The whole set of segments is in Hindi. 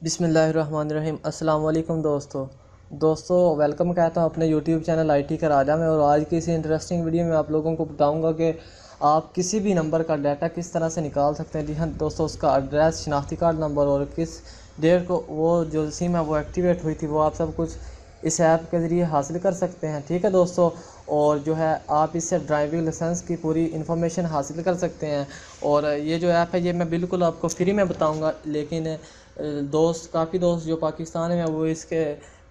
बिस्मिल्लाहिर्रहमानिर्रहीम। अस्सलाम वालेकुम दोस्तों वेलकम कहता हूँ अपने यूट्यूब चैनल आईटी का राजा में। और आज की इसी इंटरेस्टिंग वीडियो में आप लोगों को बताऊंगा कि आप किसी भी नंबर का डाटा किस तरह से निकाल सकते हैं। जी हाँ दोस्तों, उसका एड्रेस, शनाख्ती कार्ड नंबर और किस डेट को वो जो सिम है वो एक्टिवेट हुई थी, वो आप सब कुछ इस ऐप के ज़रिए हासिल कर सकते हैं। ठीक है दोस्तों, और जो है आप इससे ड्राइविंग लाइसेंस की पूरी इन्फॉर्मेशन हासिल कर सकते हैं। और ये जो ऐप है ये मैं बिल्कुल आपको फ्री में बताऊंगा, लेकिन काफ़ी दोस्त जो पाकिस्तान में वो इसके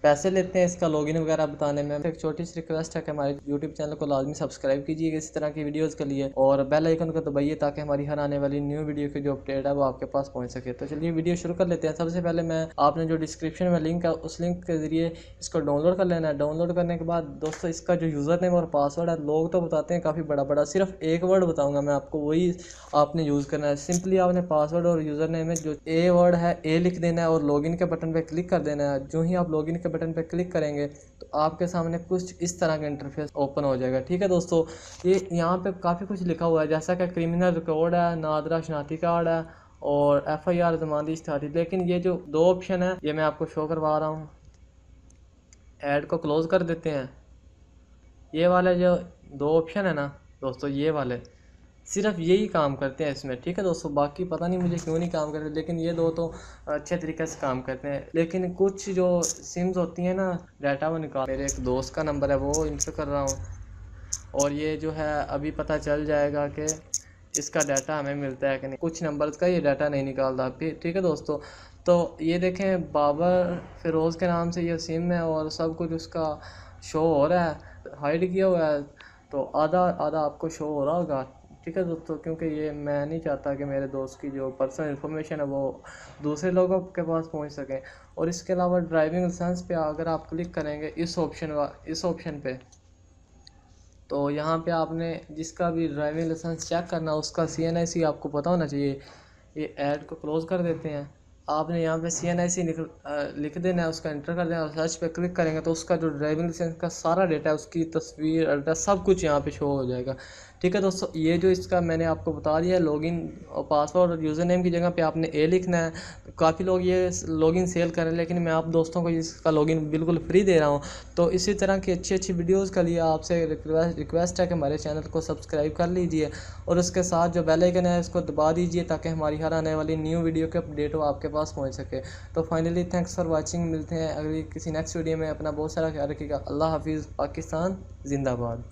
पैसे लेते हैं इसका लॉगिन वगैरह बताने में। एक छोटी सी रिक्वेस्ट है कि हमारे यूट्यूब चैनल को लाजमी सब्सक्राइब कीजिएगा इस तरह की वीडियोस के लिए, और बेल आइकन को दबाइए ताकि हमारी हर आने वाली न्यू वीडियो की जो अपडेट है वो आपके पास पहुंच सके। तो चलिए वीडियो शुरू कर लेते हैं। सबसे पहले मैं आपने जो डिस्क्रिप्शन में लिंक है उस लिंक के ज़रिए इसको डाउनलोड कर लेना है। डाउनलोड करने के बाद दोस्तों इसका जो यूज़र नेम और पासवर्ड है, लोग तो बताते हैं काफ़ी बड़ा बड़ा, सिर्फ एक वर्ड बताऊँगा मैं आपको, वही आपने यूज़ करना है। सिंपली आपने पासवर्ड और यूज़र नेम में जो ए वर्ड है ए लिख देना है और लॉगिन के बटन पे क्लिक कर देना है। जो ही आप लॉगिन के बटन पे क्लिक करेंगे तो आपके सामने कुछ इस तरह का इंटरफेस ओपन हो जाएगा। ठीक है दोस्तों, ये यहाँ पे काफ़ी कुछ लिखा हुआ है, जैसा कि क्रिमिनल रिकॉर्ड है, नादरा शनाख्ती कार्ड है और FIR ज़मानती इश्तिहारी। लेकिन ये जो दो ऑप्शन है ये मैं आपको शो करवा रहा हूँ। ऐड को क्लोज़ कर देते हैं। ये वाले जो दो ऑप्शन है ना दोस्तों, ये वाले सिर्फ यही काम करते हैं इसमें। ठीक है दोस्तों, बाकी पता नहीं मुझे क्यों नहीं काम करते, लेकिन ये दो तो अच्छे तरीके से काम करते हैं। लेकिन कुछ जो सिम्स होती हैं ना डाटा वो निकाल, मेरे एक दोस्त का नंबर है वो इंटर कर रहा हूँ, और ये जो है अभी पता चल जाएगा कि इसका डाटा हमें मिलता है कि नहीं। कुछ नंबर्स का ये डाटा नहीं निकालता। ठीक है दोस्तों, तो ये देखें बाबर फिरोज़ के नाम से ये सिम है और सब कुछ उसका शो हो रहा है, हाइड किया हुआ है, तो आधा आधा आपको शो हो रहा होगा। ठीक है दोस्तों, क्योंकि ये मैं नहीं चाहता कि मेरे दोस्त की जो पर्सनल इन्फॉर्मेशन है वो दूसरे लोगों के पास पहुंच सके। और इसके अलावा ड्राइविंग लाइसेंस पे अगर आप क्लिक करेंगे इस ऑप्शन पे, तो यहाँ पे आपने जिसका भी ड्राइविंग लाइसेंस चेक करना उसका CNIC आपको पता होना चाहिए। ये ऐड को क्लोज़ कर देते हैं। आपने यहाँ पे CNIC लिख देना है, उसका इंटर कर देना है। सर्च पे क्लिक करेंगे तो उसका जो ड्राइविंग लाइसेंस का सारा डेटा है, उसकी तस्वीर, एड्रेस, सब कुछ यहाँ पे शो हो जाएगा। ठीक है दोस्तों, ये जो इसका मैंने आपको बता दिया है, लॉगिन और पासवर्ड और यूज़र नेम की जगह पे आपने ए लिखना है। काफ़ी लोग ये लॉगिन सेल करें, लेकिन मैं आप दोस्तों को इसका लॉगिन बिल्कुल फ्री दे रहा हूँ। तो इसी तरह की अच्छी अच्छी वीडियोज़ के लिए आपसे रिक्वेस्ट है कि हमारे चैनल को सब्सक्राइब कर लीजिए और उसके साथ जो बेल आइकन है इसको दबा दीजिए ताकि हमारी हर आने वाली न्यू वीडियो के अपडेट वो आपके पास पहुँच सके। तो फाइनली थैंक्स फॉर वॉचिंग। मिलते हैं अगली किसी नेक्स्ट वीडियो में। अपना बहुत सारा ख्याल रखिएगा। अल्लाह हाफिज़। पाकिस्तान जिंदाबाद।